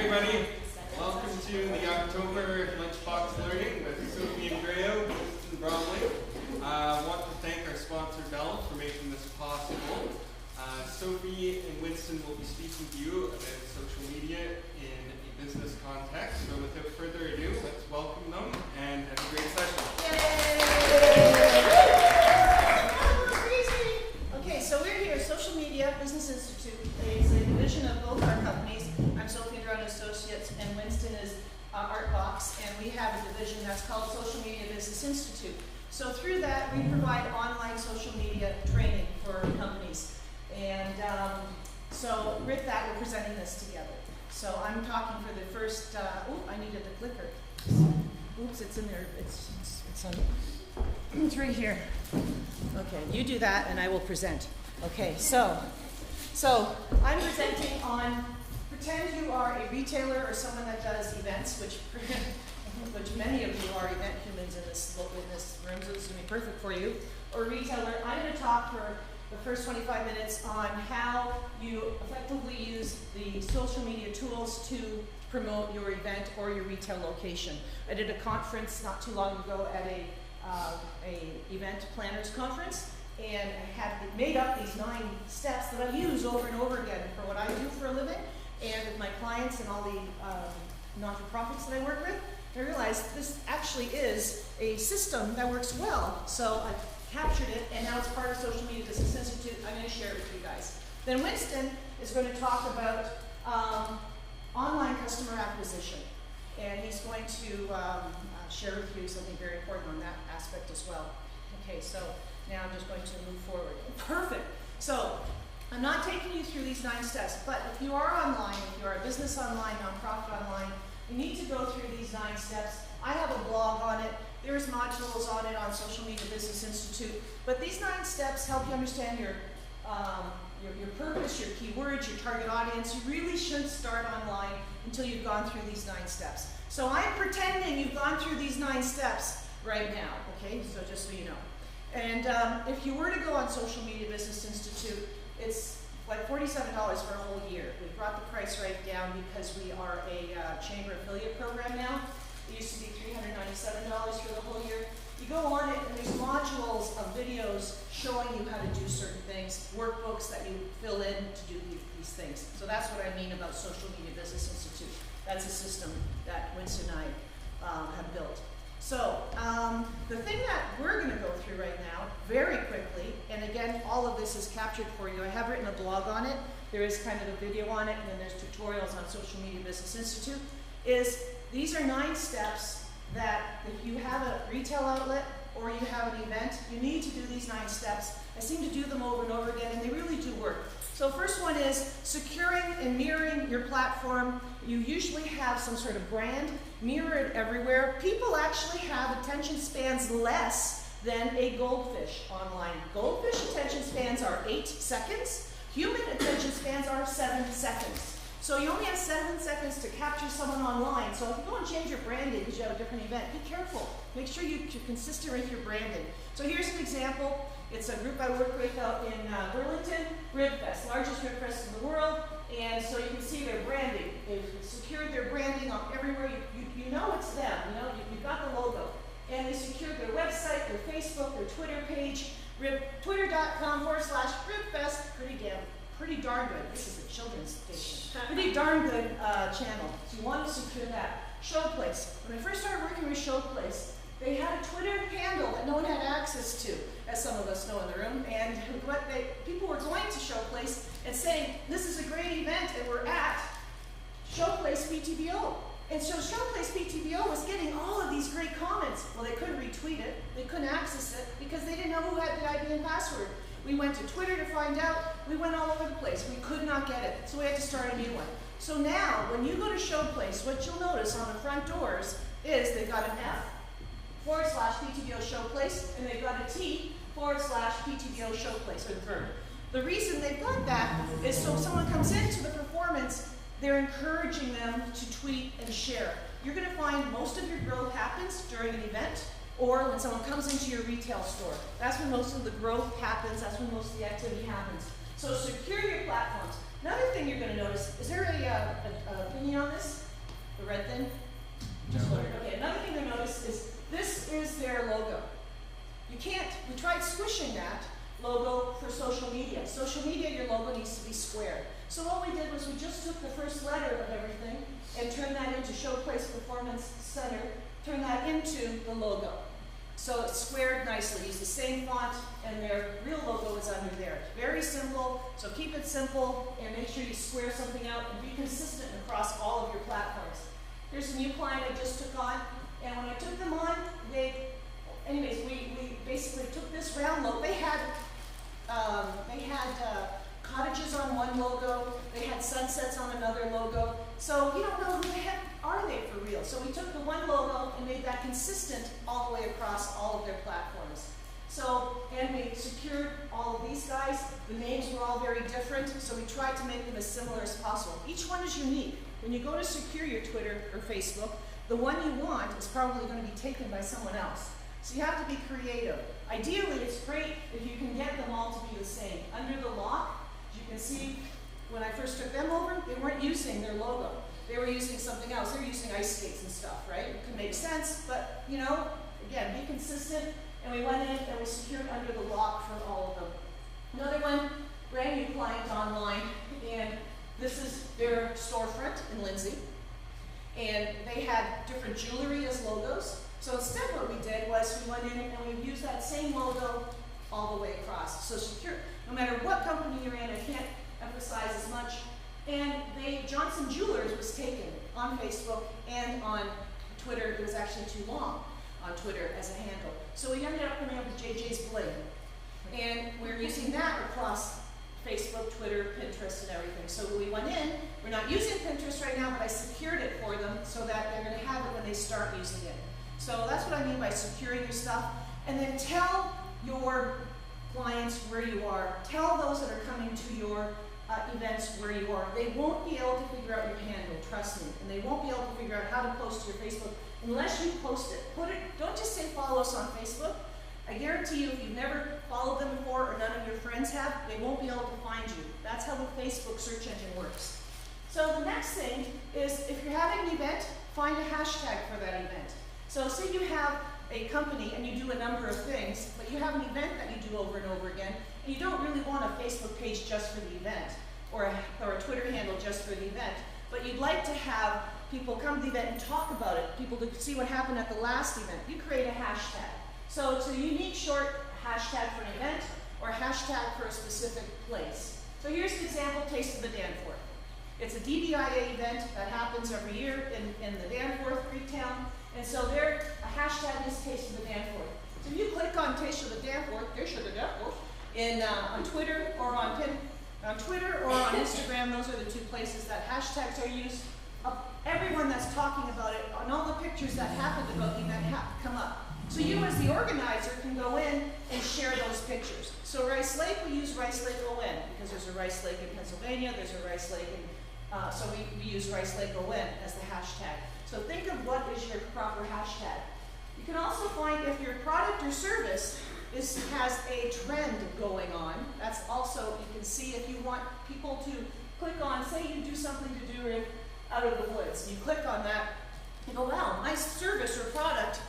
everybody. Welcome to the October Lunchbox Learning with Sofie and Andreou, Winston, Bromley. I want to thank our sponsor, Bell, for making this possible. Sofie and Winston will be speaking to you about social media in a business context. So without further ado, let's welcome them and have a great session. Yay! Okay, so we're here, Social Media Business Institute is a division of both our companies. I'm Sofie and Associates, and Winston is Artbox, and we have a division that's called Social Media Business Institute. So through that, we provide online social media training for companies. And so with that, we're presenting this together. So I'm talking for the first, I needed the clicker. Oops, it's in there, it's right here. Okay, you do that and I will present. Okay, so I'm presenting on, pretend you are a retailer or someone that does events, which many of you are event humans in this room, so this is going to be perfect for you, or retailer. I'm going to talk for the first 25 minutes on how you effectively use the social media tools to promote your event or your retail location. I did a conference not too long ago at a event planners conference, and I had made up these 9 steps that I use over and over again for what I do for a living, and with my clients and all the non-for-profits that I work with. I realized this actually is a system that works well, so I captured it, and now it's part of Social Media Business Institute. I'm going to share it with you guys. Then Winston is going to talk about online customer acquisition, and he's going to share with you something very important on that aspect as well. Okay, so now I'm just going to move forward. Perfect. So I'm not taking you through these 9 steps, but if you are online, if you are a business online, nonprofit online, you need to go through these 9 steps. I have a blog on it. There's modules on it on Social Media Business Institute. But these 9 steps help you understand your purpose, your keywords, your target audience. You really shouldn't start online until you've gone through these 9 steps. So I'm pretending you've gone through these 9 steps right now, okay? So just so you know. And if you were to go on Social Media Business Institute, it's like $47 for a whole year. We brought the price right down because we are a chamber affiliate program now. It used to be $397 for the whole year. You go on it, and there's modules of videos showing you how to do certain things, workbooks that you fill in to do these things. So that's what I mean about Social Media Business Institute. That's a system that Winston and I have built. So the thing that we're going to go through right now, very quickly, and again, all of this is captured for you. I have written a blog on it. There is kind of a video on it, and then there's tutorials on Social Media Business Institute. These are 9 steps that if you have a retail outlet or you have an event, you need to do these 9 steps. I seem to do them over and over again, and they really do work. So first one is securing and mirroring your platform. You usually have some sort of brand, mirror it everywhere. People actually have attention spans less than a goldfish online. Goldfish attention spans are 8 seconds. Human attention spans are 7 seconds. So you only have 7 seconds to capture someone online. So if you go and change your branding because you have a different event, be careful. Make sure you're consistent with your branding. So here's an example. It's a group I work with out in Burlington, Ribfest, largest Ribfest in the world. And so you can see their branding. They've secured their branding on everywhere. You know it's them. You know, you've got the logo. And they secured their website, their Facebook, their Twitter page, twitter.com/Ribfest. Pretty darn good. This is a children's station. Pretty darn good channel. So you want to secure that. Showplace. When I first started working with Showplace, they had a Twitter handle that no one had access to, as some of us know in the room. And people were going to Showplace and saying, this is a great event, and we're at Showplace PTBO. And so Showplace PTBO was getting all of these great comments. Well, they couldn't retweet it. They couldn't access it because they didn't know who had the ID and password. We went to Twitter to find out. We went all over the place. We could not get it. So we had to start a new one. So now, when you go to Showplace, what you'll notice on the front doors is they've got an F/PTBO Showplace, and they've got a T/PTBO Showplace confirmed. The reason they've got that is so if someone comes into the performance, they're encouraging them to tweet and share. You're going to find most of your growth happens during an event, or when someone comes into your retail store. That's when most of the growth happens. That's when most of the activity happens. So secure your platforms. Another thing you're going to notice, is there an opinion on this? The red thing? Okay, another thing to notice is this is their logo. You can't, we tried squishing that logo for social media. Social media, your logo needs to be square. So what we did was we just took the first letter of everything and turned that into Showplace Performance Center, turned that into the logo. So it's squared nicely. Use the same font, and their real logo is under there. Very simple, so keep it simple and make sure you square something out and be consistent across all of your platforms. Here's a new client I just took on, and when I took them on, anyways, we basically took this round logo. They had cottages on one logo, they had sunsets on another logo, so you don't know who the heck are they for real. So we took the one logo and made that consistent all the way across all of their platforms. So, and we secured all of these guys. The names were all very different, so we tried to make them as similar as possible. Each one is unique. When you go to secure your Twitter or Facebook, the one you want is probably going to be taken by someone else. So you have to be creative. Ideally, it's great if you can get them all to be the same. Under the lock, as you can see, when I first took them over, they weren't using their logo. They were using something else. They were using ice skates and stuff, right? It can make sense, but, you know, again, be consistent. And we went in and we secured under the lock for all of them. Another one, brand new client online, and this is their storefront in Lindsay. And they had different jewelry as logos. So instead what we did was we went in and we used that same logo all the way across. So secure, no matter what company you're in, I can't emphasize as much. And Johnson Jewelers was taken on Facebook and on Twitter. It was actually too long on Twitter as a handle. So we ended up coming up with JJ's Bling. And we're using that across Facebook, Twitter, Pinterest, and everything. So we went in, we're not using Pinterest right now, but I secured it for them so that they're going to have it when they start using it. So that's what I mean by securing your stuff. And then tell your clients where you are. Tell those that are coming to your events where you are. They won't be able to figure out your handle, trust me. And they won't be able to figure out how to post to your Facebook unless you post it. Don't just say follow us on Facebook. I guarantee you if you've never followed them before or none of your friends have, they won't be able to find you. That's how the Facebook search engine works. So the next thing is if you're having an event, find a hashtag for that event. So say you have a company and you do a number of things, but you have an event that you do over and over again, and you don't really want a Facebook page just for the event, or a Twitter handle just for the event, but you'd like to have people come to the event and talk about it, people to see what happened at the last event. You create a hashtag. So it's a unique short hashtag for an event, or a hashtag for a specific place. So here's an example, Taste of the Danforth. It's a DBIA event that happens every year in the Danforth Creek Town. And so a hashtag is Taste of the Danforth. So if you click on Taste of the Danforth, there's the Danforth, on Twitter or on Instagram, those are the two places that hashtags are used. Everyone that's talking about it, on all the pictures that happened about the event come up. So you as the organizer can go in and share those pictures. So Rice Lake, we use Rice Lake ON because there's a Rice Lake in Pennsylvania, there's a Rice Lake in, so we use Rice Lake ON as the hashtag. So think of what is your proper hashtag. You can also find if your product or service has a trend going on. That's also, you can see if you want people to click on, say you do something to do with Out of the Woods. You click on that, you go, wow, my service or product,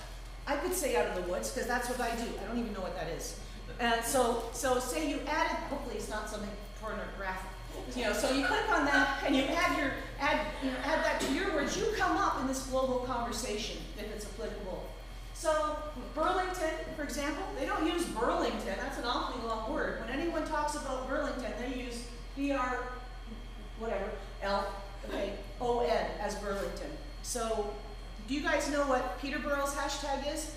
I could say Out of the Woods because that's what I do. I don't even know what that is. And so say you added, hopefully it's not something pornographic. You know, so you click on that and you add that to your words. You come up in this global conversation if it's applicable. So Burlington, for example, they don't use Burlington. That's an awfully long word. When anyone talks about Burlington, they use O-N as Burlington. So do you guys know what Peterborough's hashtag is?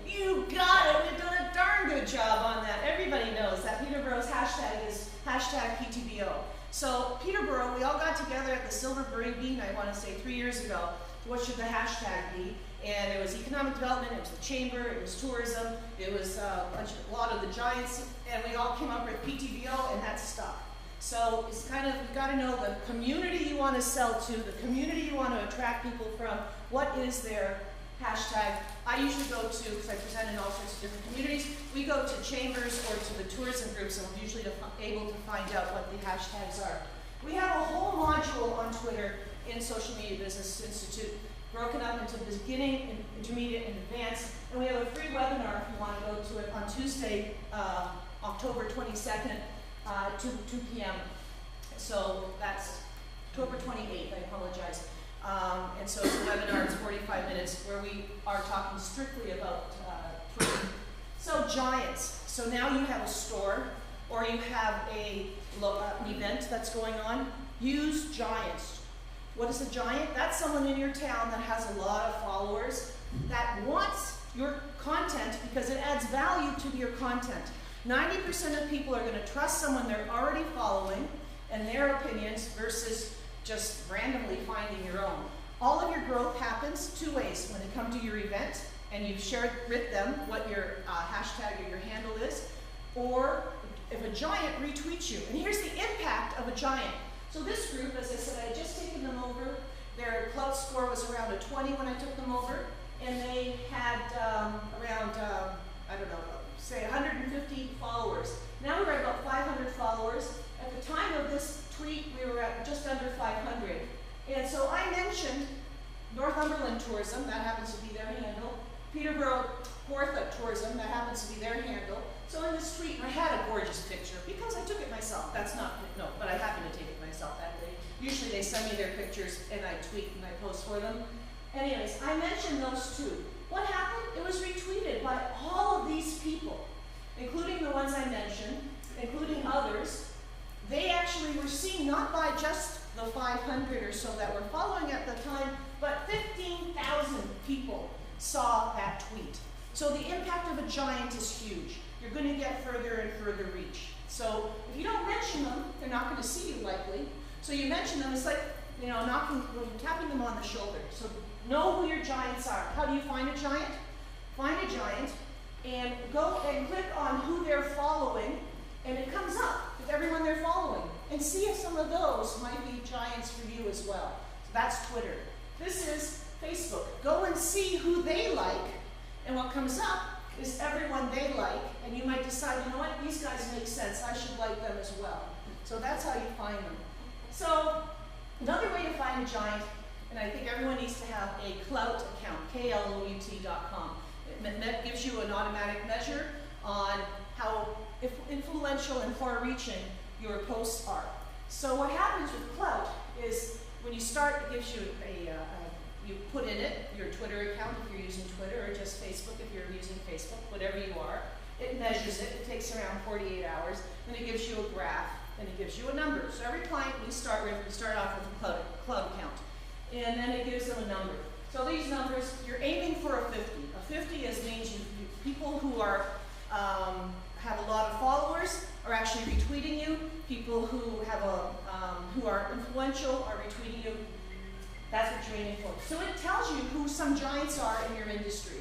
You got it. We've done a darn good job on that. Everybody knows that Peterborough's hashtag is hashtag PTBO. So Peterborough, we all got together at the Silver Bean, I want to say 3 years ago. What should the hashtag be? And it was economic development, it was the chamber, it was tourism, it was a lot of the giants, and we all came up with PTBO, and that stuck. So it's kind of, you've got to know the community you want to sell to, the community you want to attract people from, what is their hashtag. I usually go to, because I present in all sorts of different communities, we go to chambers or to the tourism groups, and we're usually able to find out what the hashtags are. We have a whole module on Twitter in Social Media Business Institute, broken up into beginning, intermediate, and advanced. And we have a free webinar if you want to go to it on Tuesday, October 22nd, 2 p.m. So that's October 28th, I apologize. And so it's a webinar, it's 45 minutes, where we are talking strictly about Twitter. So giants. So now you have a store, or you have an event that's going on. Use giants. What is a giant? That's someone in your town that has a lot of followers that wants your content because it adds value to your content. 90% of people are going to trust someone they're already following and their opinions versus just randomly finding your own. All of your growth happens two ways. When they come to your event and you've shared with them what your hashtag or your handle is, or if a giant retweets you. And here's the impact of a giant. So this group, as I said, I had just taken them over. Their clout score was around a 20 when I took them over, and they had around, I don't know, say 150 followers. Now we're at about 500 followers. At the time of this tweet, we were at just under 500. And so I mentioned Northumberland Tourism, that happens to be their handle. Peterborough Tourism, that happens to be their handle. So in this tweet, I had a gorgeous picture because I took it myself. That's not, no, but I happened to take it myself that day. Usually they send me their pictures and I tweet and I post for them. Anyways, I mentioned those two. What happened? It was retweeted by all of these people, including the ones I mentioned, including others. They actually were seen not by just the 500 or so that were following at the time, but 15,000 people saw that tweet. So the impact of a giant is huge. You're going to get further and further reach. So if you don't mention them, they're not going to see you likely. So you mention them, it's like, you know, tapping them on the shoulder. So know who your giants are. How do you find a giant? Find a giant and go and click on who they're following, and it comes up with everyone they're following. And see if some of those might be giants for you as well. So that's Twitter. This is Facebook. Go and see who they like, and what comes up is everyone they like, and you might decide, you know what, these guys make sense, I should like them as well. So that's how you find them. So another way to find a giant, and I think everyone needs to have a clout account, klout.com. It gives you an automatic measure on how influential and far-reaching your posts are. So what happens with clout is when you start, it gives you you put in it your Twitter account if you're using Twitter, or just Facebook if you're using Facebook, whatever you are. It measures it. It takes around 48 hours. Then it gives you a graph, and it gives you a number. So every client we start off with a clout account. And then it gives them a number. So these numbers, you're aiming for a 50. A 50 means people who are have a lot of followers are actually retweeting you. People who have who are influential are retweeting you. That's what you're aiming for. So it tells you who some giants are in your industry.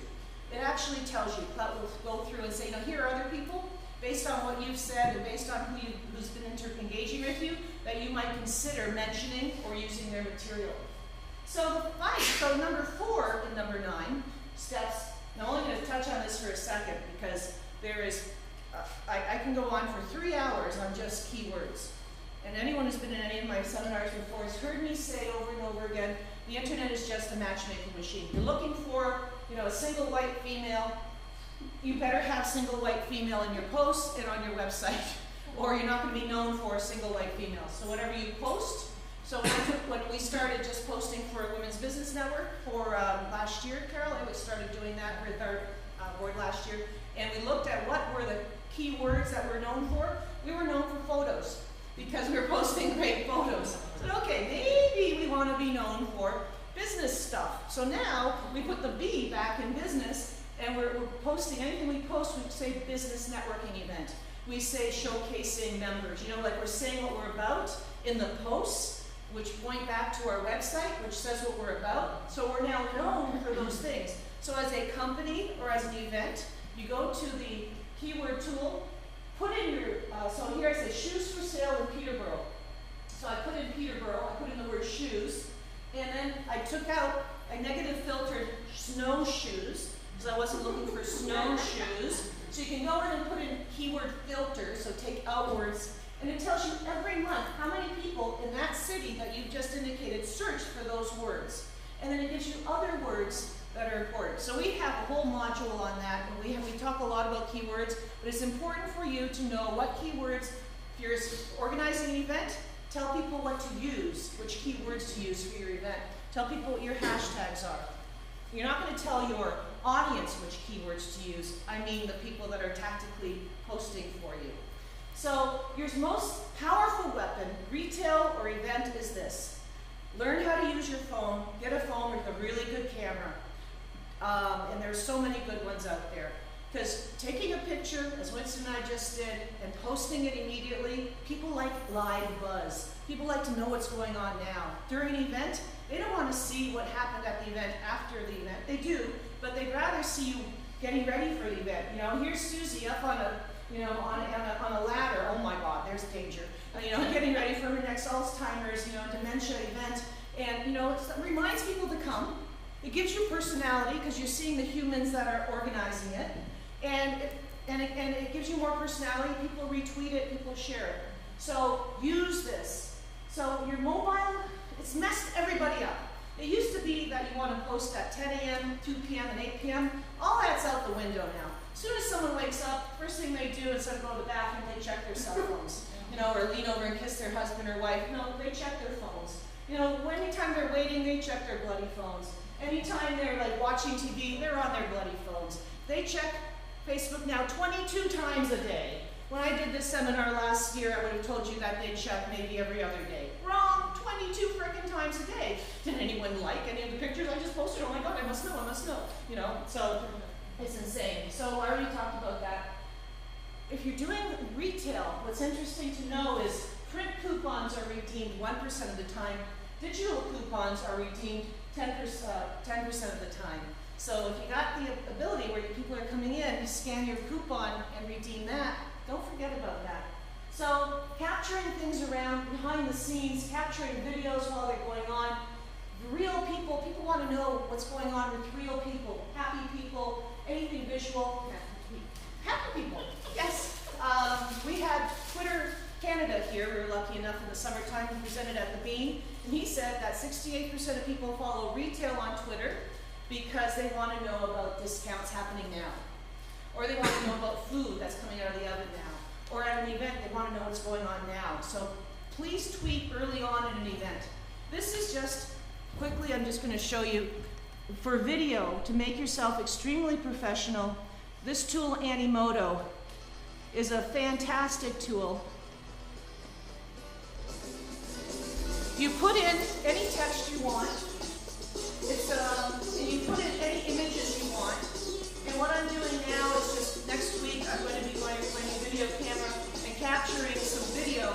It actually tells you. Clout will go through and say, you know, here are other people, based on what you've said and based on who's been engaging with you, that you might consider mentioning or using their material. So number 4 and number 9 steps. Now I'm only going to touch on this for a second because there is, I can go on for 3 hours on just keywords. And anyone who's been in any of my seminars before has heard me say over and over again, the internet is just a matchmaking machine. You're looking for, you know, a single white female. You better have single white female in your posts and on your website, or you're not going to be known for a single white female. So whatever you post. So when we started just posting for a Women's Business Network for last year, Carol, I started doing that with our board last year, and we looked at what were the keywords that we're known for. We were known for photos, because we were posting great photos. So okay, maybe we want to be known for business stuff. So now we put the B back in business, and we're posting, anything we post, we say business networking event. We say showcasing members. You know, like we're saying what we're about in the posts, which point back to our website, which says what we're about. So we're now known for those things. So as a company or as an event, you go to the keyword tool, put in your, so here I say shoes for sale in Peterborough. So I put in Peterborough, I put in the word shoes, and then I took out, I negative filtered snowshoes, because I wasn't looking for snowshoes. So you can go in and put in keyword filter, so take outwards, and it tells you every month how many people in that city that you've just indicated searched for the words that are important. So we have a whole module on that, and we talk a lot about keywords, but it's important for you to know what keywords, if you're organizing an event, tell people what to use, which keywords to use for your event. Tell people what your hashtags are. You're not going to tell your audience which keywords to use. I mean the people that are tactically posting for you. So your most powerful weapon, retail or event, is this. Learn how to use your phone. Get a phone with a really good camera. And there's so many good ones out there. Because taking a picture, as Winston and I just did, and posting it immediately, people like live buzz. People like to know what's going on now. During an event, they don't want to see what happened at the event after the event. They do, but they'd rather see you getting ready for the event. You know, here's Susie up on a, on a ladder. Oh my God, there's danger. Getting ready for her next Alzheimer's, dementia event. And, it reminds people to come. It gives you personality because you're seeing the humans that are organizing it. And it gives you more personality. People retweet it, people share it. So use this. So your mobile, it's messed everybody up. It used to be that you want to post at 10 a.m., 2 p.m., and 8 p.m. All that's out the window now. As soon as someone wakes up, first thing they do instead of going to the bathroom, they check their cell phones. Or lean over and kiss their husband or wife. No, they check their phones. Anytime they're waiting, they check their bloody phones. Anytime they're watching TV, they're on their bloody phones. They check Facebook now 22 times a day. When I did this seminar last year, I would have told you that they'd check maybe every other day. Wrong, 22 frickin' times a day. Did anyone like any of the pictures I just posted? Oh my God, I must know. So it's insane. So I already talked about that. If you're doing retail, what's interesting to know is print coupons are redeemed 1% of the time. Digital coupons are redeemed 10% of the time. So if you got the ability where people are coming in, you scan your coupon and redeem that, don't forget about that. So capturing things around behind the scenes, capturing videos while they're going on, real people want to know what's going on with real people, happy people, anything visual. Happy people, yes. We had Twitter Canada here. We were lucky enough in the summertime. He presented at the Bean, and he said that 68% of people follow retail on Twitter because they want to know about discounts happening now. Or they want to know about food that's coming out of the oven now. Or at an event, they want to know what's going on now. So please tweet early on in an event. This is just, quickly, I'm just going to show you, for video, to make yourself extremely professional, this tool, Andreou, is a fantastic tool. You put in any text you want. And you put in any images you want. And what I'm doing now is just next week I'm going to be going with my new video camera and capturing some video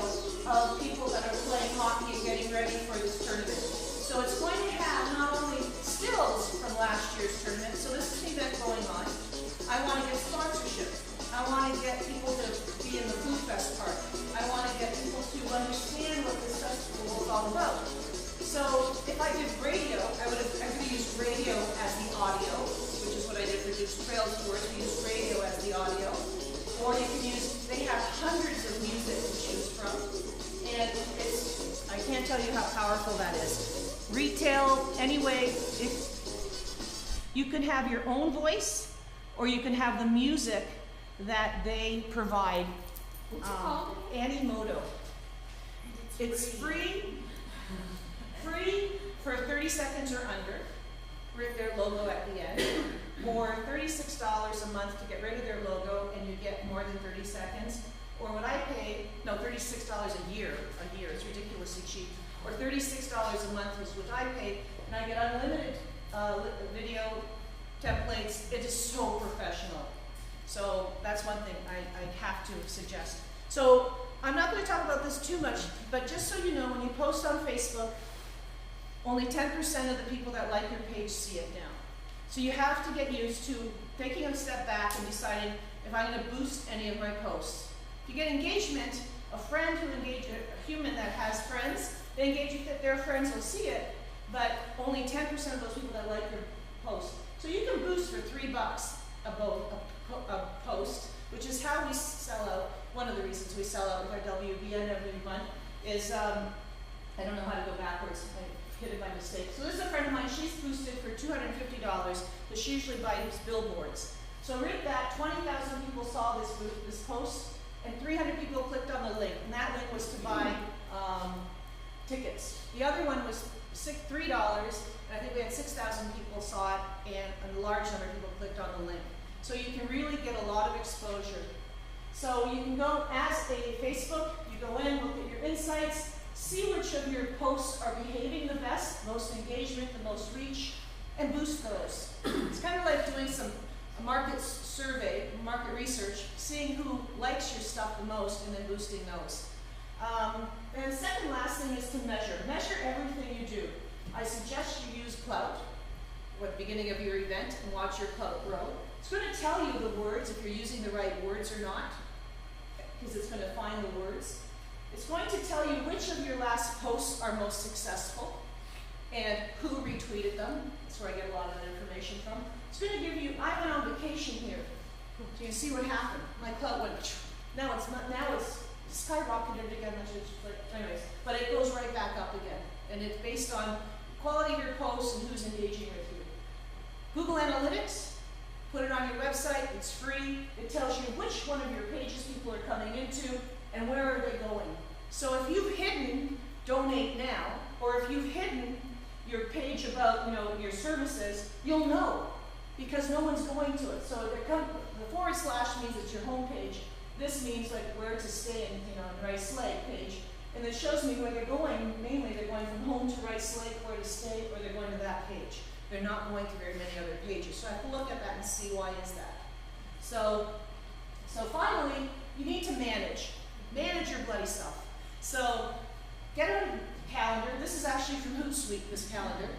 of people that are playing hockey and getting ready for this tournament. So it's going to have not only stills from last year's tournament, so this is the event going on. I want to get sponsorship. I want to get people to be in the Food Fest part. I want to get people to understand what this festival is all about. So if I did radio, I could use radio as the audio, which is what I did for Duke's Trails Tours. We use radio as the audio. Or you can use, they have hundreds of music to choose from. And I can't tell you how powerful that is. Retail, anyway, you can have your own voice, or you can have the music that they provide. What's it called? Andreou. It's free for 30 seconds or under, with their logo at the end, or $36 a month to get rid of their logo and you get more than 30 seconds. Or what I pay, no, $36 a year, it's ridiculously cheap. Or $36 a month is what I pay, and I get unlimited video templates. It is so professional. So that's one thing I have to suggest. So I'm not going to talk about this too much, but just so you know, when you post on Facebook, only 10% of the people that like your page see it now. So you have to get used to taking a step back and deciding if I'm going to boost any of my posts. If you get engagement, a friend who engages, a human that has friends, they engage with their friends will see it, but only 10% of those people that like your post. So you can boost for $3 a post, which is how we sell out. One of the reasons we sell out with our WBN every month is, I don't know how to go backwards. hit it by mistake. So this is a friend of mine, she's boosted for $250, but she usually buys billboards. So read that, 20,000 people saw this post, and 300 people clicked on the link, and that link was to buy tickets. The other one was $3, and I think we had 6,000 people saw it, and a large number of people clicked on the link. So you can really get a lot of exposure. So you can go as a Facebook, you go in, look at your insights, see which of your posts are behaving the best, most engagement, the most reach, and boost those. It's kind of like doing a market survey, market research, seeing who likes your stuff the most and then boosting those. And the second last thing is to measure. Measure everything you do. I suggest you use Clout at the beginning of your event and watch your Clout grow. It's going to tell you the words, if you're using the right words or not, because it's going to find the words. It's going to tell you which of your last posts are most successful and who retweeted them. That's where I get a lot of that information from. It's going to give you, I went on vacation here. Do you see what happened? My Clout went, now it's skyrocketed again, anyways, but it goes right back up again. And it's based on quality of your posts and who's engaging with you. Google Analytics, put it on your website, it's free. It tells you which one of your pages people are coming into and where are they going. So if you've hidden donate now, or if you've hidden your page about your services, you'll know because no one's going to it. So the / means it's your home page. This means like where to stay in Rice Lake page. And it shows me where they're going. Mainly they're going from home to Rice Lake, where to stay, or they're going to that page. They're not going to very many other pages. So I have to look at that and see why is that. So finally, you need to manage. Manage your bloody stuff. So get a calendar. This is actually from Hootsuite, this calendar.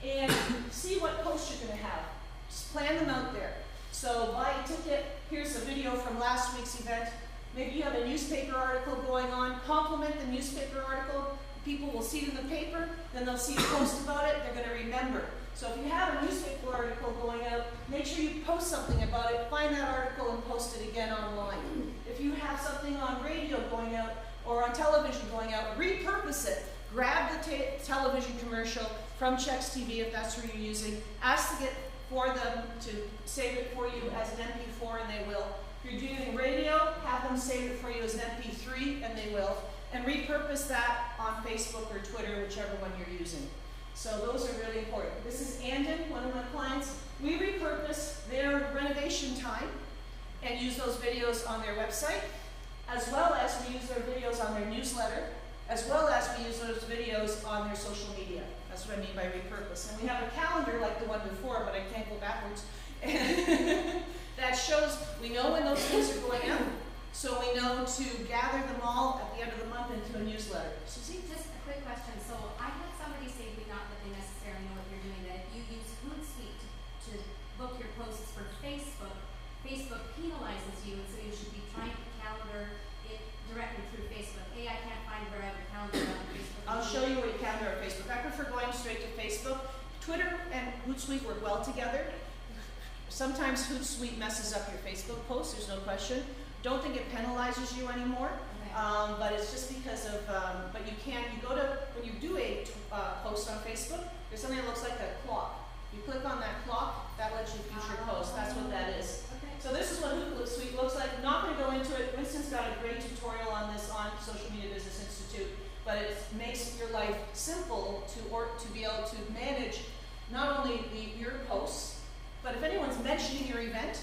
And see what posts you're going to have. Just plan them out there. So buy a ticket. Here's a video from last week's event. Maybe you have a newspaper article going on. Compliment the newspaper article. People will see it in the paper. Then they'll see a post about it. They're going to remember. So if you have a newspaper article going out, make sure you post something about it. Find that article and post it again online. If you have something on radio going out or on television going out, repurpose it. Grab the television commercial from Chex TV if that's who you're using. Ask to get for them to save it for you as an MP4 and they will. If you're doing radio, have them save it for you as an MP3 and they will. And repurpose that on Facebook or Twitter, whichever one you're using. So those are really important. This is Andreou, one of my clients. We repurpose their renovation time and use those videos on their website, as well as we use their videos on their newsletter, as well as we use those videos on their social media. That's what I mean by repurpose. And we have a calendar like the one before, but I can't go backwards. That shows, we know when those things are going out, so we know to gather them all at the end of the month into a newsletter. Susie? Just a quick question. So I had somebody say to me, not that they necessarily know what you're doing, that if you use Hootsuite to book your posts for Facebook, Facebook penalizes you, and so you should be trying to calendar it directly through Facebook. I can't find where I would calendar on Facebook. I'll show you where you calendar on Facebook. I prefer going straight to Facebook. Twitter and Hootsuite work well together. Sometimes Hootsuite messes up your Facebook post, there's no question. Don't think it penalizes you anymore, okay. But it's just because of, but you can, when you do a post on Facebook, there's something that looks like a clock. You click on that clock, that lets you future post. That's what that is. Okay. So this is what Hootsuite looks like. I'm not going to go into it. Winston's got a great tutorial on this on Social Media Business Institute, but it makes your life simple to be able to manage not only your posts, but if anyone's mentioning your event,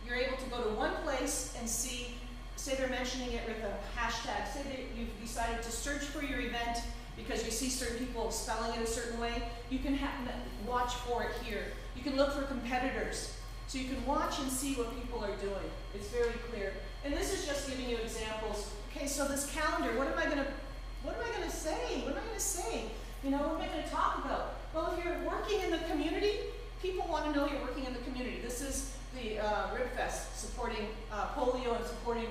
you're able to go to one place and see, say they're mentioning it with a hashtag, say that you've decided to search for your event because you see certain people spelling it a certain way, you can watch for it here. You can look for competitors. So you can watch and see what people are doing. It's very clear. And this is just giving you examples. Okay, so this calendar, what am I gonna say? What am I gonna say? What am I gonna talk about? Well, if you're working in the community, people want to know you're working in the community. This is the Ribfest supporting polio and supporting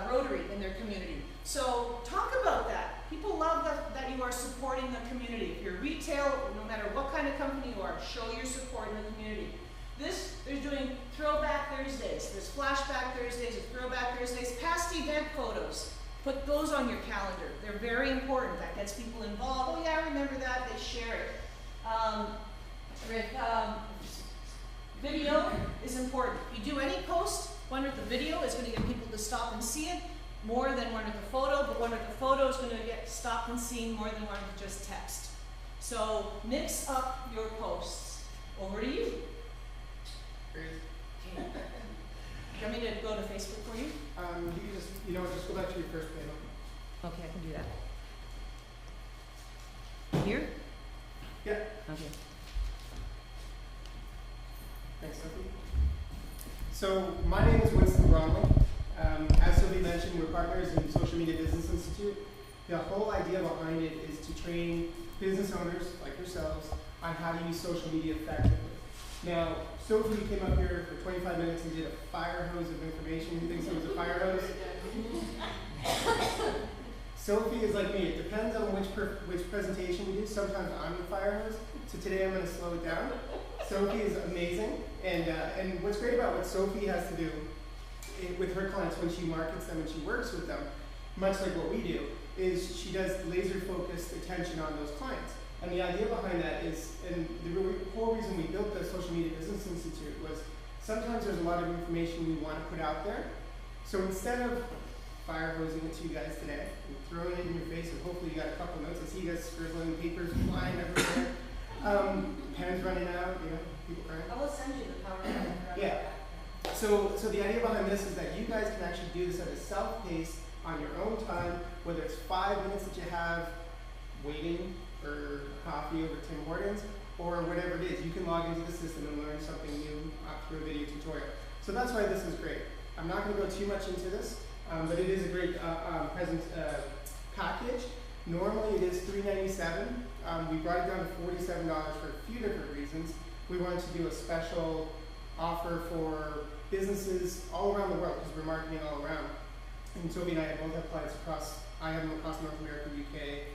Rotary in their community. So talk about that. People love that you are supporting the community. If you're retail, no matter what kind of company you are, show your support in the community. They're doing Throwback Thursdays. There's Flashback Thursdays, there's Throwback Thursdays, past event photos. Put those on your calendar. They're very important. That gets people involved. Oh yeah, I remember that. They share it. Video is important. If you do any post, one with the video is going to get people to stop and see it more than one with the photo, but one with the photo is going to get stopped and seen more than one with just text. So mix up your posts. Over to you. Great. Do you want me to go to Facebook for you? You can just, just go back to your first panel. Okay, I can do that. Here? Yeah. Okay. Thanks, Sofie. So my name is Winston Bromley. As Sofie mentioned, we're partners in Social Media Business Institute. The whole idea behind it is to train business owners like yourselves on how to use social media effectively. Now, Sofie came up here for 25 minutes and did a fire hose of information. Who thinks it was a fire hose? Sofie is like me. It depends on which presentation we do. Sometimes I'm the fire hose. So today I'm going to slow it down. Sofie is amazing. And what's great about what Sofie has to do with her clients when she markets them and she works with them, much like what we do, is she does laser-focused attention on those clients. And the idea behind that is, and the whole reason we built the Social Media Business Institute was sometimes there's a lot of information we want to put out there. So instead of fire hosing it to you guys today and throwing it in your face, and hopefully you got a couple notes. I see you guys scribbling, papers flying everywhere, pens running out, people crying. I will send you the PowerPoint. Yeah. So the idea behind this is that you guys can actually do this at a self-pace on your own time, whether it's 5 minutes that you have waiting for coffee over Tim Hortons, or whatever it is. You can log into the system and learn something new through a video tutorial. So that's why this is great. I'm not going to go too much into this, but it is a great package. Normally it is $397. We brought it down to $47 for a few different reasons. We wanted to do a special offer for businesses all around the world because we're marketing all around. And Sofie and I both have clients across North America, UK,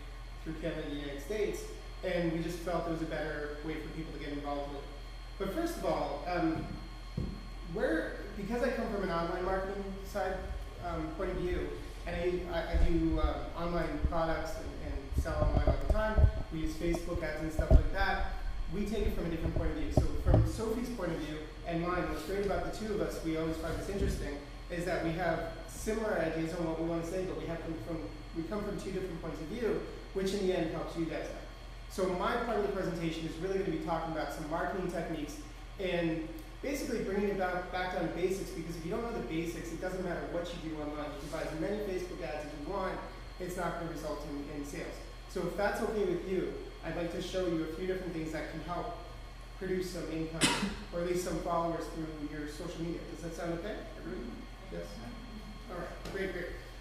through Canada and the United States, and we just felt there was a better way for people to get involved with it. But first of all, because I come from an online marketing side point of view, and I do online products and sell online all the time, we use Facebook ads and stuff like that, we take it from a different point of view. So from Sofie's point of view and mine, what's great about the two of us, we always find this interesting, is that we have similar ideas on what we want to say, but we come from two different points of view, which in the end helps you guys out. So my part of the presentation is really going to be talking about some marketing techniques and basically bringing it back down to basics, because if you don't know the basics, it doesn't matter what you do online. You can buy as many Facebook ads as you want, it's not going to result in sales. So if that's okay with you, I'd like to show you a few different things that can help produce some income, or at least some followers through your social media. Does that sound okay? Everybody? Yes? All right, great.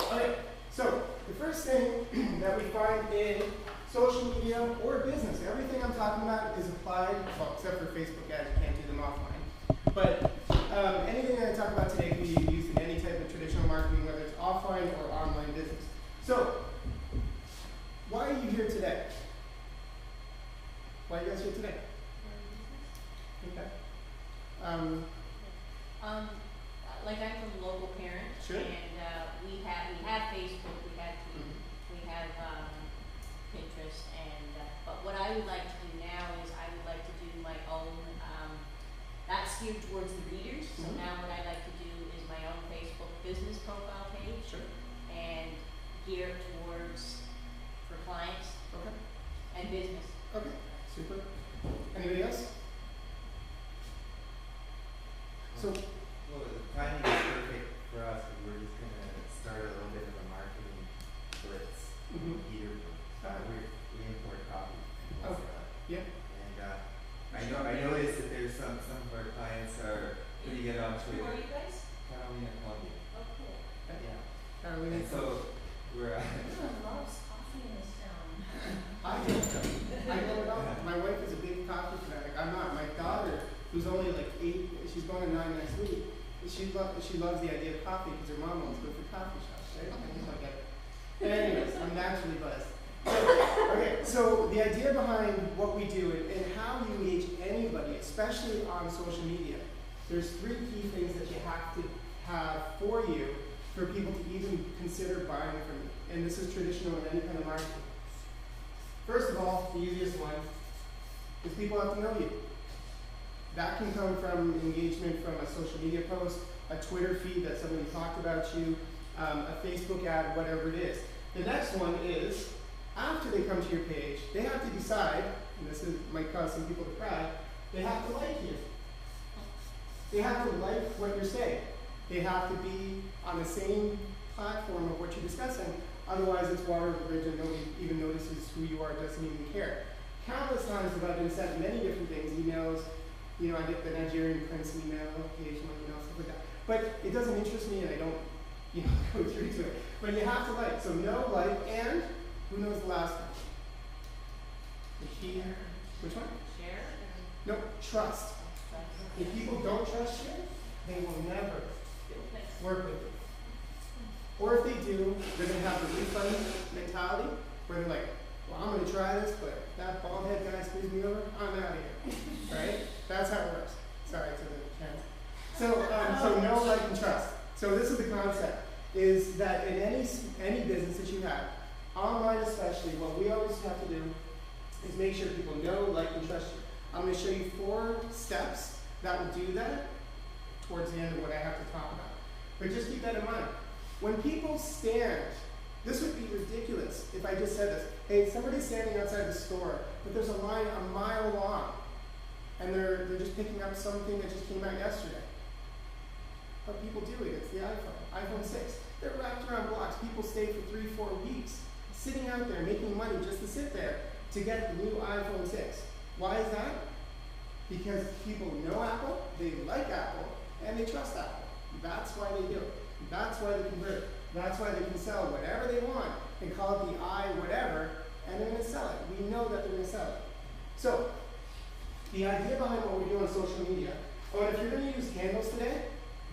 Okay, so the first thing that we find in social media or business, everything I'm talking about is applied, well, except for Facebook ads, you can't do them offline. But anything that I talk about today can be used in any type of traditional marketing, whether it's offline or online business. So, why are you here today? Why are you guys here today? Okay. Like I'm from a local parent, Sure. and we have Facebook, we have Pinterest, and but what I would like to do now is I would like to do my own, that's geared towards the readers. So now what I'd like to do is my own Facebook business profile page, Sure. and geared towards for clients Okay. and business. Okay. Super. Anybody else? So. Well, the timing is perfect for us because we're just going to start a little bit of a marketing blitz in Peterborough. We import coffee. Oh, yeah. And I noticed that there's some of our clients are pretty good on Twitter. Who are you guys? Carolina, Columbia. Oh, cool. Yeah. Carolina. And so we're. Everyone loves coffee in this town. I know it all. My wife is a big coffee fanatic. I'm not. My daughter, who's only like 8, she's going to 9 next week. She loves the idea of coffee because her mom wants to go for coffee shops, right? I just don't get it. But anyways, I'm naturally buzzed. Okay, so the idea behind what we do and how you engage anybody, especially on social media, there's 3 key things that you have to have for you for people to even consider buying from you. And this is traditional in any kind of marketing. First of all, the easiest one is people have to know you. That can come from engagement from a social media post, a Twitter feed that somebody talked about you, a Facebook ad, whatever it is. The next one is, after they come to your page, they have to decide, and this might cause some people to cry, they have to like you. They have to like what you're saying. They have to be on the same platform of what you're discussing. Otherwise, it's water under the bridge and nobody even notices who you are, doesn't even care. Countless times have I been sent many different things, emails. You know, I get the Nigerian prince email occasionally, you know, stuff like that. But it doesn't interest me and I don't, you know, go through to it. But you have to like. So know, like, and who knows the last one? The key. Which one? Share? No, trust. If people don't trust you, they will never work with you. Or if they do, they're going to have the refund mentality where they're like, well, I'm going to try this, but that bald head guy squeezed me over, I'm out of here. Right? That's how it works. Sorry to the chance. So know, like, and trust. So this is the concept, is that in any business that you have, online especially, what we always have to do is make sure people know, like, and trust you. I'm going to show you 4 steps that will do that towards the end of what I have to talk about. But just keep that in mind. When people stand, this would be ridiculous if I just said this. Hey, somebody's standing outside the store, but there's a line a mile long, and they're just picking up something that just came out yesterday. But people do it. It's the iPhone 6. They're wrapped around blocks. People stay for 3-4 weeks, sitting out there making money just to sit there to get the new iPhone 6. Why is that? Because people know Apple, they like Apple, and they trust Apple. That's why they do it. That's why they convert. That's why they can sell whatever they want and call it the I whatever, and they're going to sell it. We know that they're going to sell it. So, the idea behind what we do on social media, and if you're going to use handles today,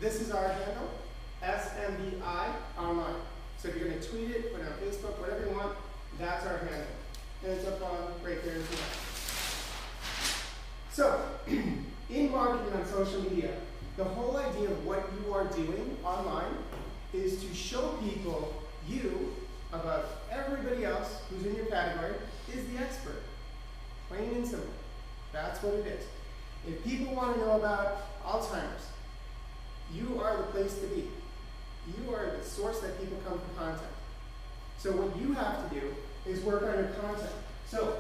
this is our handle, SMBI online. So if you're going to tweet it, put it on Facebook, whatever you want, that's our handle. And it's up on right there as well. So, in marketing on social media, the whole idea of what you are doing online is to show people you, above everybody else who's in your category, is the expert. Plain and simple. That's what it is. If people want to know about Alzheimer's, you are the place to be. You are the source that people come for content. So what you have to do is work on your content. So,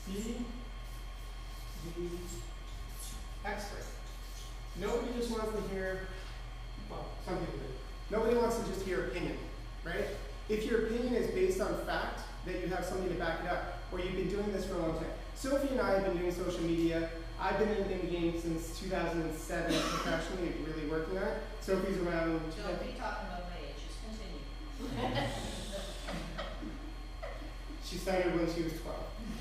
be the expert. Nobody just wants to hear, well, some people do. Nobody wants to just hear opinion, right? If your opinion is based on fact, that you have something to back it up, or you've been doing this for a long time. Sofie and I have been doing social media. I've been in the game since 2007 professionally, really working on it. Sofie's around. Don't be talking about my age, just continue. She started when she was 12.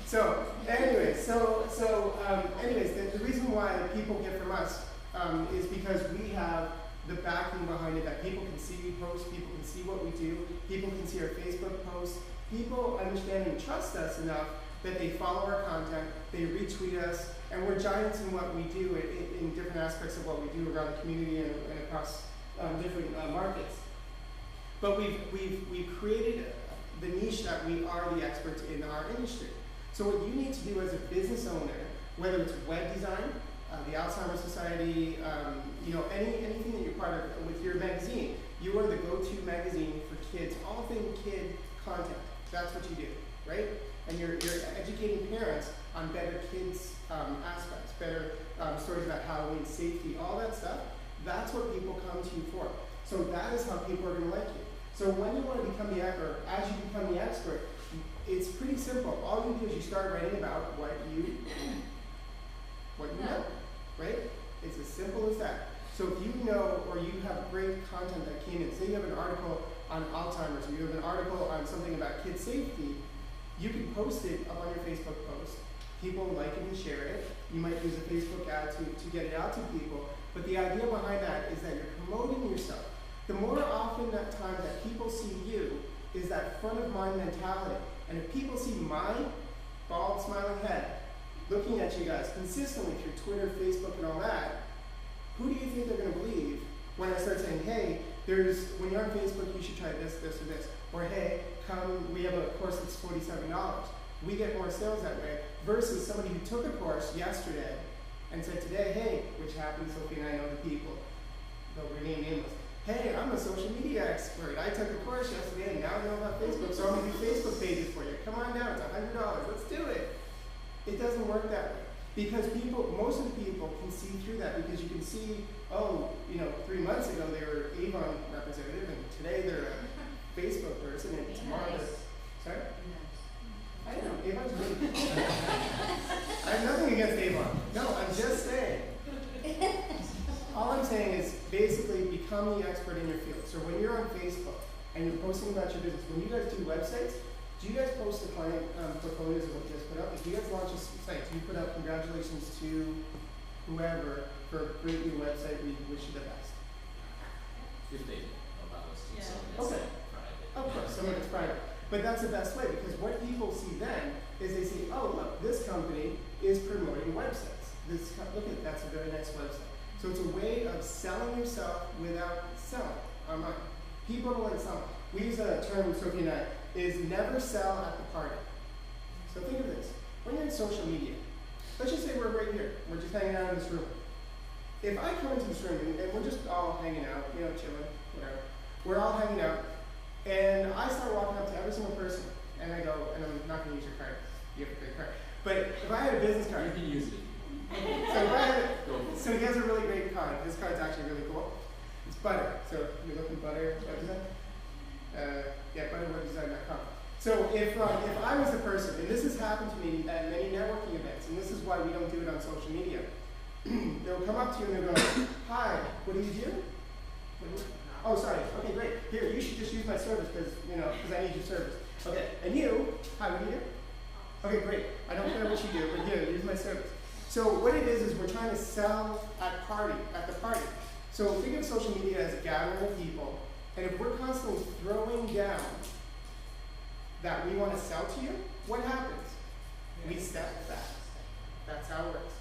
So, anyways, the reason why people get from us is because we have the backing behind it, that people can see we post, people can see what we do, people can see our Facebook posts, people understand and trust us enough that they follow our content, they retweet us, and we're giants in what we do in different aspects of what we do around the community and across different markets. But we've created the niche that we are the experts in our industry. So what you need to do as a business owner, whether it's web design, the Alzheimer's Society, you know, anything that you're part of with your magazine, you are the go-to magazine for kids, all things kid content. That's what you do, right? And you're educating parents on better kids aspects, better stories about Halloween, safety, all that stuff. That's what people come to you for. So that is how people are going to like you. So when you want to become the expert, as you become the expert, it's pretty simple. All you do is you start writing about what you know, right? It's as simple as that. So if you know, or you have great content that came in, say you have an article on Alzheimer's, or you have an article on something about kid safety, you can post it up on your Facebook post. People like it and share it. You might use a Facebook ad to get it out to people. But the idea behind that is that you're promoting yourself. The more often that time that people see you is that front of mind mentality. And if people see my bald smiling head looking at you guys consistently through Twitter, Facebook, and all that, who do you think they're going to believe when I start saying, hey, When you're on Facebook, you should try this, this, or this. Or hey, come, we have a course that's $47. We get more sales that way versus somebody who took a course yesterday and said today, hey, which happens, Sofie and I know the people, they'll remain nameless. Hey, I'm a social media expert. I took a course yesterday and now I know about Facebook, so I'm gonna do Facebook pages for you. Come on down, it's $100, let's do it. It doesn't work that way. Because most of the people can see through that because you can see, 3 months ago they were Avon representative and today they're a Facebook person and tomorrow they're, sorry? I know, Avon's good. I have nothing against Avon. No, I'm just saying. All I'm saying is basically become the expert in your field. So when you're on Facebook and you're posting about your business, when you guys do websites, do you guys post the client portfolios of what you guys put up? If you guys launch a site, do you put up congratulations to whoever for a great new website, we wish you the best? If they allow us to, so it's Okay. private. Of course, some of it's private. But that's the best way because what people see then is they see, oh look, this company is promoting websites. Look at that's a very nice website. So it's a way of selling yourself without selling online. People don't like selling. We use a term, Sofie and I, is never sell at the party. So think of this. When you're in social media, let's just say we're right here. We're just hanging out in this room. If I come into this room and we're just all hanging out, chilling, whatever. We're all hanging out, and I start walking up to every single person, and I go, and I'm not going to use your card. You have a great card. But if I had a business card, You can use it. So he has a really great card. This card's actually really cool. It's butter. So you're looking butter website? Butterwebdesign.com. So if I was the person, and this has happened to me at many networking events, and this is why we don't do it on social media. They'll come up to you and they'll go, hi, what do you do? Oh, sorry. Okay, great. Here, you should just use my service because I need your service. Okay, and you, hi, what do you do? Okay, great. I don't care what you do, but here, use my service. So what it is we're trying to sell at the party. So think of social media as a gathering of people, and if we're constantly throwing down that we want to sell to you, what happens? We step back. That's how it works.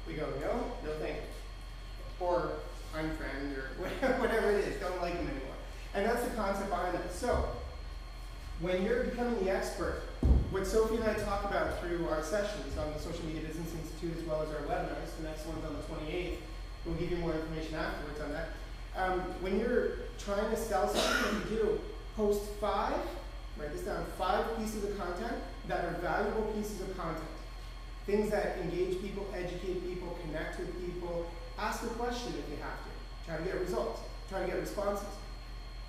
We go, no, no thank you. Or unfriend, or whatever it is, don't like them anymore. And that's the concept behind it. So, when you're becoming the expert, what Sofie and I talk about through our sessions on the Social Media Business Institute as well as our webinars, the next one's on the 28th, we'll give you more information afterwards on that. When you're trying to sell something, what you do, post 5, write this down, 5 pieces of content that are valuable pieces of content. Things that engage people, educate people, connect with people. Ask a question if you have to. Try to get results. Try to get responses.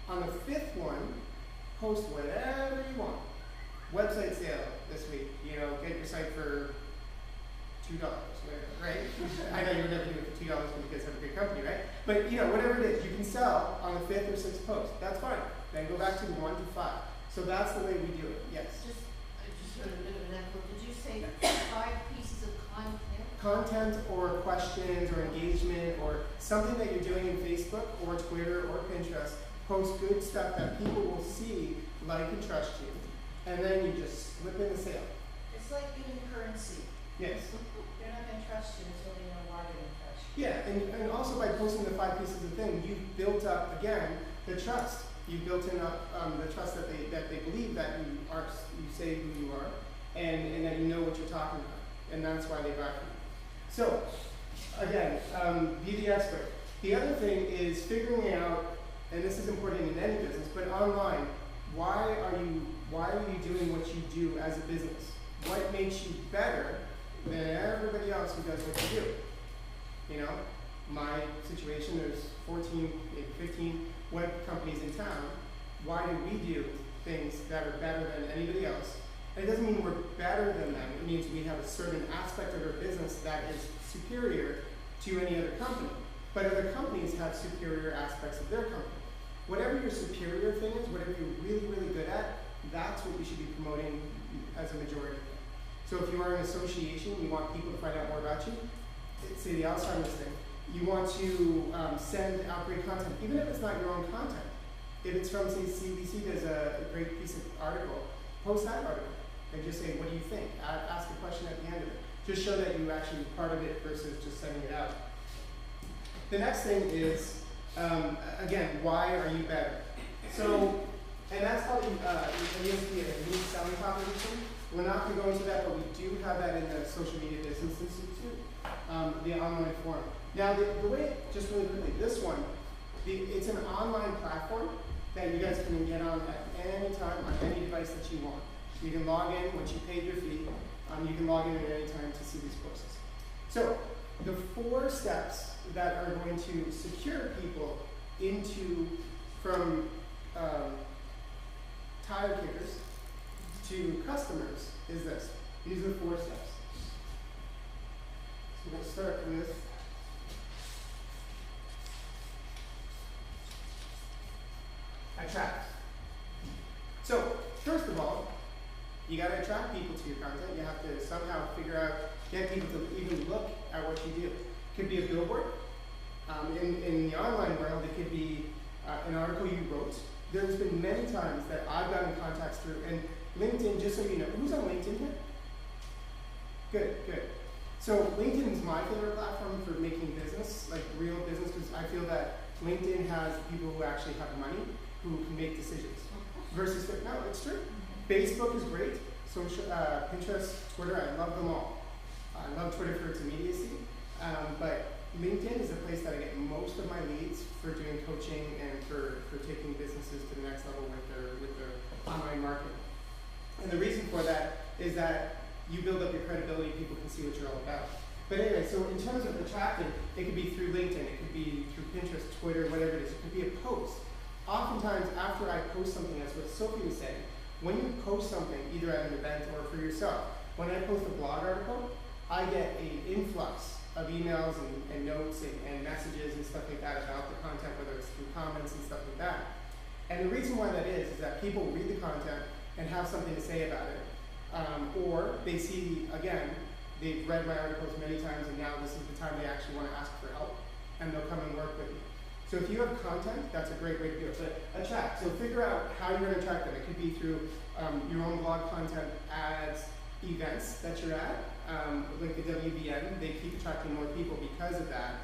On the 5th one, post whatever you want. Website sale this week. Get your site for $2, whatever, right? I know you would never do it for $2 because you guys have a good company, right? But whatever it is, you can sell on the 5th or 6th post. That's fine. Then go back to the 1 to 5. So that's the way we do it. Yes. Just a bit of an echo. Did you say 5 pieces of content? Content or questions or engagement or something that you're doing in Facebook or Twitter or Pinterest. Post good stuff that people will see, like, and trust you. And then you just slip in the sale. It's like giving currency. Yes. They're not going to trust you until they know why they're going to trust you. Yeah, and also by posting the 5 pieces of thing, you've built up, again, the trust. You've built in up the trust that they believe that you say who you are, and that you know what you're talking about. And that's why they buy from you. So, again, be the expert. The other thing is figuring out, and this is important in any business, but online, why are you doing what you do as a business? What makes you better than everybody else who does what you do? My situation, there's 14, maybe 15 web companies in town. Why do we do things that are better than anybody else? And it doesn't mean we're better than them. It means we have a certain aspect of our business that is superior to any other company. But other companies have superior aspects of their company. Whatever your superior thing is, whatever you're really, really good at, that's what you should be promoting as a majority. So if you are an association, you want people to find out more about you, say the Alzheimer's thing, you want to send out great content, even if it's not your own content. If it's from, say, CBC does a great piece of article, post that article and just say, what do you think? Ask a question at the end of it. Just show that you actually part of it versus just sending it out. The next thing is Again, why are you better? So, and that's probably a unique selling proposition. We're not going to go into that, but we do have that in the Social Media Business Institute, the online forum. Now, the way, just really quickly, this one, it's an online platform that you guys can get on at any time on any device that you want. You can log in once you paid your fee. You can log in at any time to see these courses. So, the 4 steps that are going to secure people from tire kickers to customers is this. These are the 4 steps. So we're going to start with attract. So, first of all, you got to attract people to your content. You have to somehow get people to even look at what you do. It could be a billboard. In the online world, it could be an article you wrote. There's been many times that I've gotten contacts through, and LinkedIn, just so you know, who's on LinkedIn here? Good, good. So LinkedIn is my favorite platform for making business, like real business, because I feel that LinkedIn has people who actually have money, who can make decisions. Versus, no, it's true. Facebook is great. Social, Pinterest, Twitter, I love them all. I love Twitter for its immediacy, but LinkedIn is the place that I get most of my leads for doing coaching and for taking businesses to the next level with their online marketing. And the reason for that is that you build up your credibility, people can see what you're all about. But anyway, so in terms of attracting, it could be through LinkedIn, it could be through Pinterest, Twitter, whatever it is. It could be a post. Oftentimes, after I post something, that's what Sofie was saying, when you post something, either at an event or for yourself, when I post a blog article, I get an influx of emails and notes and messages and stuff like that about the content, whether it's through comments and stuff like that. And the reason why that is that people read the content and have something to say about it. Or they see, again, they've read my articles many times and now this is the time they actually want to ask for help and they'll come and work with you. So if you have content, that's a great way to do it. But attract, so figure out how you're going to attract them. It could be through your own blog content, ads, events that you're at, like the WBN, they keep attracting more people because of that,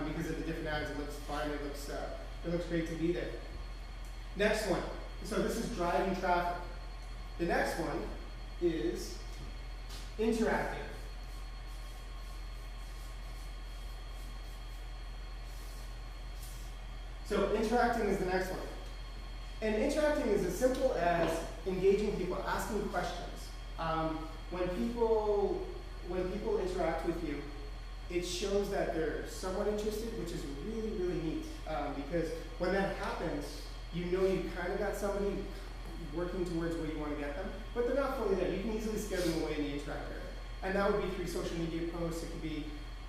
because of the different ads. It looks fun, it looks great to be there. Next one, so this is driving traffic. The next one is interacting. So interacting is the next one. And interacting is as simple as engaging people, asking questions. When people interact with you, it shows that they're somewhat interested, which is really, really neat. Because when that happens, you know you kind of got somebody working towards where you want to get them, but they're not fully there. You can easily scare them away in the interact area. And that would be through social media posts, it could be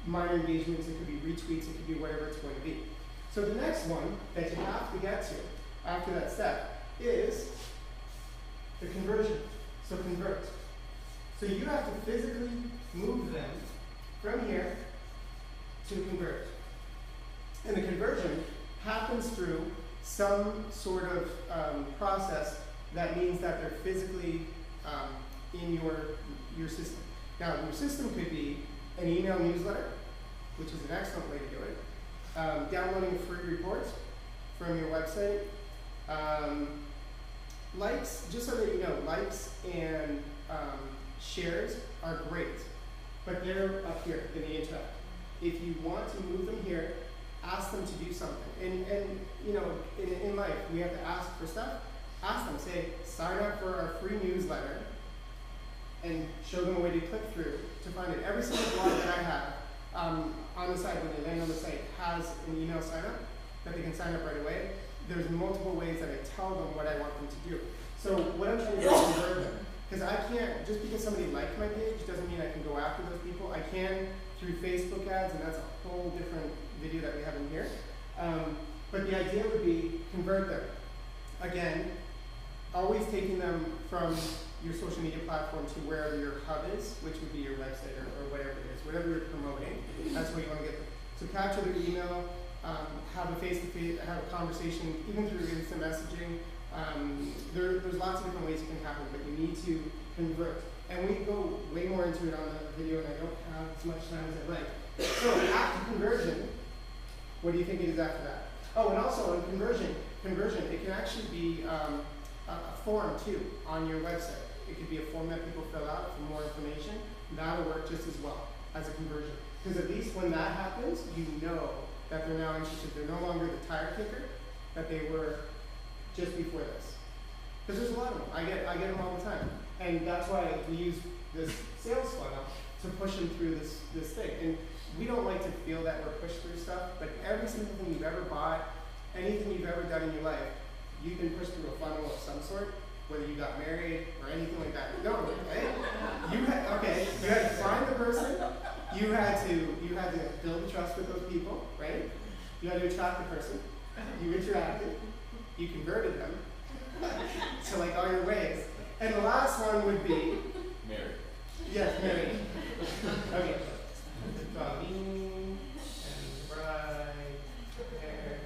minor engagements, it could be retweets, it could be whatever it's going to be. So the next one that you have to get to after that step is the conversion. So convert. So you have to physically move them from here to convert. And the conversion happens through some sort of process that means that they're physically in your system. Now, your system could be an email newsletter, which is an excellent way to do it. Downloading free reports from your website. Likes, just so that you know, likes and shares are great, but they're up here in the interact. If you want to move them here, ask them to do something. And you know, in life, we have to ask for stuff. Ask them, say, sign up for our free newsletter, and show them a way to click through to find it. Every single blog that I have on the site, when they land on the site, has an email sign up that they can sign up right away. There's multiple ways that I tell them what I want them to do. So what I'm trying to do is convert them. Because I can't, just because somebody liked my page doesn't mean I can go after those people. I can through Facebook ads, and that's a whole different video that we have in here. But the idea would be convert them. Again, always taking them from your social media platform to wherever your hub is, which would be your website or whatever it is, whatever you're promoting. That's where you want to get them. So capture their email, have a face-to-face, have a conversation, even through instant messaging. There's lots of different ways it can happen, but you need to convert. And we go way more into it on the video, and I don't have as much time as I'd like. So after conversion, what do you think it is after that? Oh, and also on conversion, it can actually be a form too on your website. It could be a form that people fill out for more information. That'll work just as well as a conversion. Because at least when that happens, you know that they're now interested. They're no longer the tire kicker that they were just before this. Because there's a lot of them. I get them all the time. And that's why we use this sales funnel to push them through this thing. And we don't like to feel that we're pushed through stuff, but every single thing you've ever bought, anything you've ever done in your life, you can push through a funnel of some sort, whether you got married or anything like that. No, hey, you had to find the person, you had to build trust with those people, right? You had to attract the person, you interacted, you converted them to like all your ways. And the last one would be Married. yes, married. Okay. Colleen and bride hair.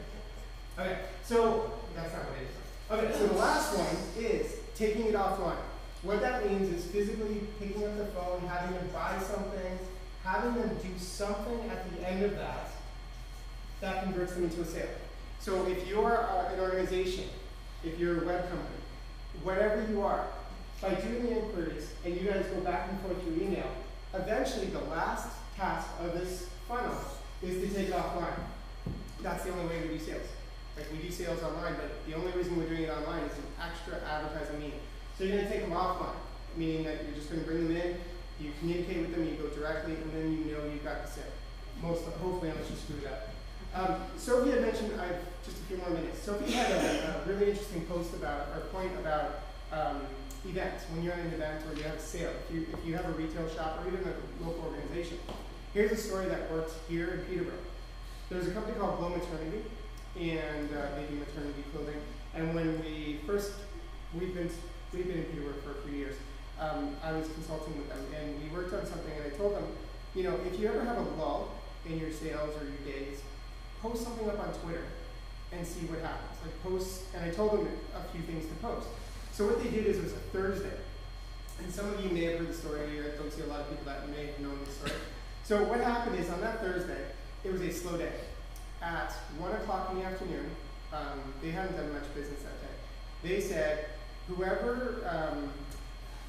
Okay, so that's not what it is. Okay, so the last one is taking it offline. What that means is physically picking up the phone, having them buy something, having them do something at the end of that converts them into a sale. So if you're an organization, if you're a web company, whatever you are, by doing the inquiries and you guys go back and forth through email, eventually the last task of this funnel is to take it offline. That's the only way we do sales. Like we do sales online, but the only reason we're doing it online is an extra advertising meeting. So you're going to take them offline, meaning that you're just going to bring them in, you communicate with them, you go directly, and then you know you've got the sale. Hopefully, unless you screw it up. Sofie had mentioned, I have just a few more minutes. Sofie had a really interesting point about events. When you're at an event or you have a sale, if you have a retail shop or even a local organization. Here's a story that works here in Peterborough. There's a company called Glow Maternity, and they do maternity clothing. And when we've been in Peterborough for a few years, I was consulting with them, and we worked on something, and I told them, you know, if you ever have a lull in your sales or your days, post something up on Twitter and see what happens. Like and I told them a few things to post. So what they did is it was a Thursday, and some of you may have heard the story. I don't see a lot of people that may have known the story. So what happened is on that Thursday, it was a slow day. At 1 o'clock in the afternoon, they hadn't done much business that day. They said, whoever,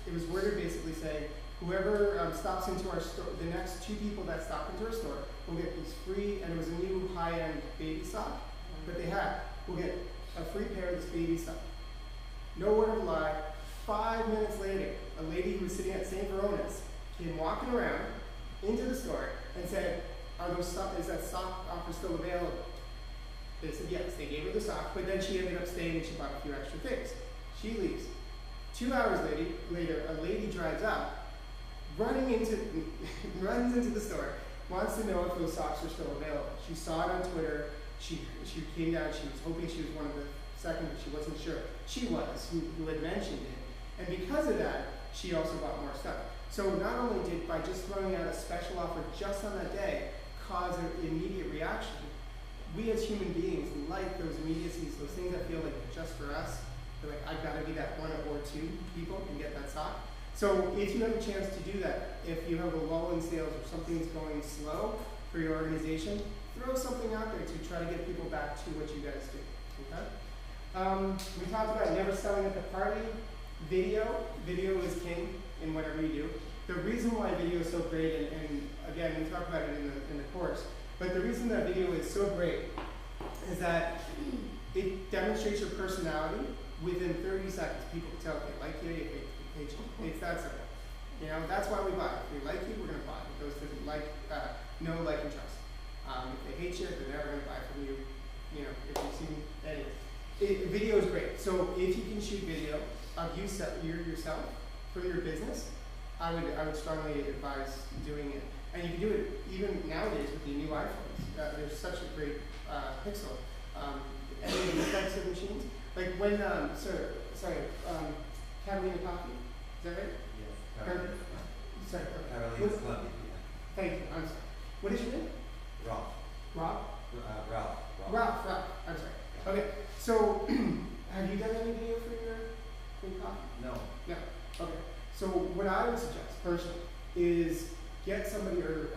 it was worded basically saying, whoever stops into our store, the next 2 people that stop into our store will get these free, and it was a new high-end baby sock that they had. We'll get a free pair of this baby sock. No word of a lie, 5 minutes later, a lady who was sitting at St. Verona's came walking around into the store and said, is that sock offer still available? They said yes. They gave her the sock, but then she ended up staying and she bought a few extra things. She leaves. 2 hours later, a lady drives up, runs into the store, wants to know if those socks are still available. She saw it on Twitter. She came down. She was hoping she was one of the second, but she wasn't sure. She was, who had mentioned it. And because of that, she also bought more stuff. So not only did, by just throwing out a special offer just on that day, cause an immediate reaction, we as human beings like those immediacies, those things that feel like they're just for us. They're like, I've got to be that 1 or 2 people and get that sock. So if you have a chance to do that, if you have a lull in sales or something's going slow for your organization, throw something out there to try to get people back to what you guys do. Okay? We talked about never selling at the party. Video is king in whatever you do. The reason why video is so great, and again, we talk about it in the course, but the reason that video is so great is that it demonstrates your personality within 30 seconds. People can tell if they like you, if they hate you. It's that simple. You know, that's why we buy. If we like you, we're going to buy. It goes to know, like, and trust. If they hate you, they're never going to buy from you. You know, if you've seen anything. Video is great. So if you can shoot video of yourself for your business, I would strongly advise doing it. And you can do it even nowadays with the new iPhones. There's such a great pixel. Any of these types of machines. Like when, Catalina Coffee, is that right? Yes. Sorry. Catalina's Columbia. Thank you. I'm sorry. What is your name? Ralph. Rob? Ralph. I'm sorry. Okay. So, have you done any video for your coffee? No. No. Okay. So what I would suggest personally is get somebody or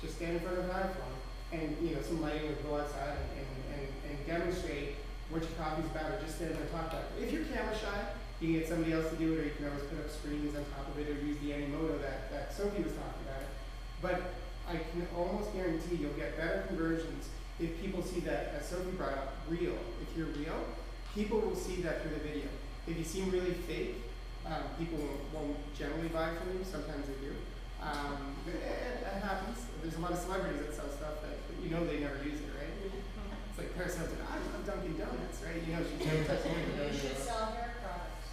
just stand in front of an iPhone and some lighting would go outside and demonstrate what your copy's about, or just stand there and talk about it. If you're camera shy, you can get somebody else to do it, or you can always put up screens on top of it, or use the Animoto that Sofie was talking about. But I can almost guarantee you'll get better conversions if people see that, as Sofie brought up, real. If you're real, people will see that through the video. If you seem really fake, people won't generally buy from you. Sometimes they do. It happens. There's a lot of celebrities that sell stuff that you know they never use it, right? It's like Paris Hilton. I love Dunkin' Donuts, right? You know she's never touched Dunkin' You Donuts. should sell hair products.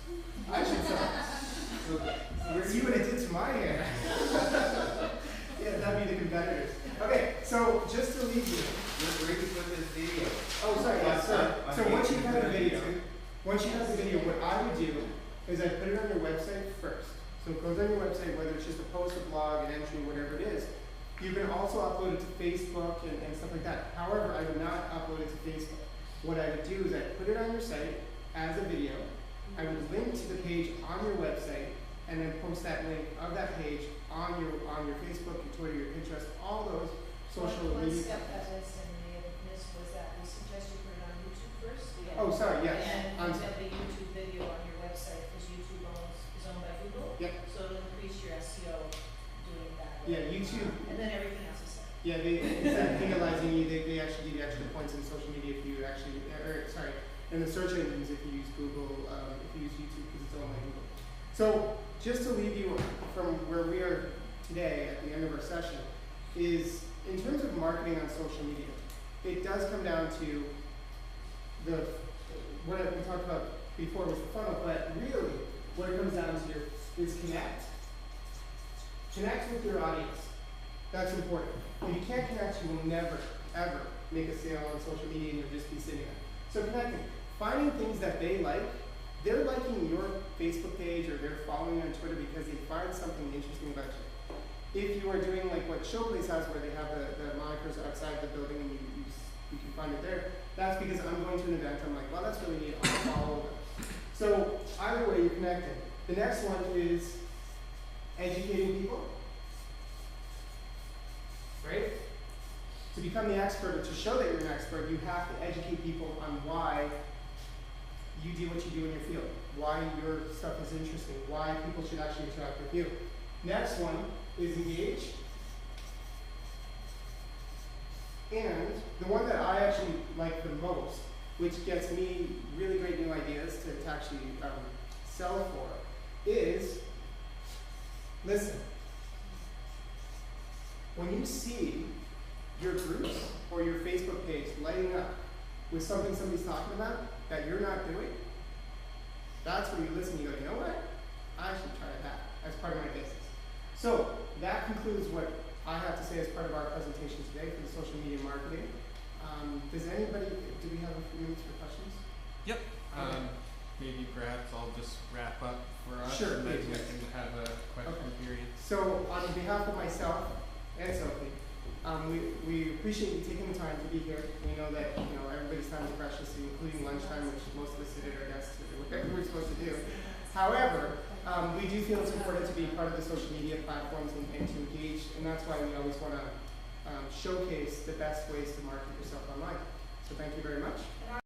I should sell. See what it did to my hair. Yeah, that'd be the competitors. Okay, so just to leave you. Where do you put this video? Oh, sorry. Yeah, sorry. On So once you YouTube, have the on video, YouTube. what I would do is I'd put it on your website first. So it goes on your website, whether it's just a post, a blog, an entry, whatever it is. You can also upload it to Facebook and stuff like that. However, I would not upload it to Facebook. What I would do is I'd put it on your site as a video. I would link to the page on your website, and then post that link of that page on your Facebook, your Twitter, your Pinterest, all those social One media. step that Winston may have missed was that we suggest you put it on YouTube first. Oh, sorry, yes. And I'm you have the YouTube video on your website, because YouTube is owned by Google. Yep. So it'll increase your SEO doing it that way. Yeah, YouTube. And then everything else is set. Yeah, instead of penalizing you, they actually give you extra points in social media if you actually, in the search engines if you use Google, if you use YouTube because it's owned by Google. So, just to leave you from where we are today at the end of our session, is in terms of marketing on social media, it does come down to what we talked about before was the funnel, but really what it comes down to is connect. Connect with your audience. That's important. If you can't connect, you will never, ever make a sale on social media and you'll just be sitting there. So connecting, finding things that they like. They're liking your Facebook page or they're following you on Twitter because they find something interesting about you. If you are doing like what Showplace has where they have the monikers outside the building and you can find it there, that's because I'm going to an event, I'm like, well, that's really neat, I'll follow them. So either way, you're connecting. The next one is educating people. Right? To become the expert or to show that you're an expert, you have to educate people on why you do what you do in your field, why your stuff is interesting, why people should actually interact with you. Next one is engage. And the one that I actually like the most, which gets me really great new ideas to actually sell for, is listen. When you see your groups or your Facebook page lighting up with something somebody's talking about that you're not doing, that's when you listen and you go, you know what? I should try that as part of my business. So that concludes what I have to say as part of our presentation today for the social media marketing. Does anybody, do we have a few minutes for questions? Yep. Okay. Maybe perhaps I'll just wrap up for us Sure, and then please, we yes. can have a question period. So on behalf of myself and Sofie, we appreciate you taking the time to be here. We know that everybody's time is precious, including lunchtime, which most of us sit at our desks to do whatever we're supposed to do. However, we do feel it's important to be part of the social media platforms and to engage, and that's why we always want to showcase the best ways to market yourself online. So thank you very much.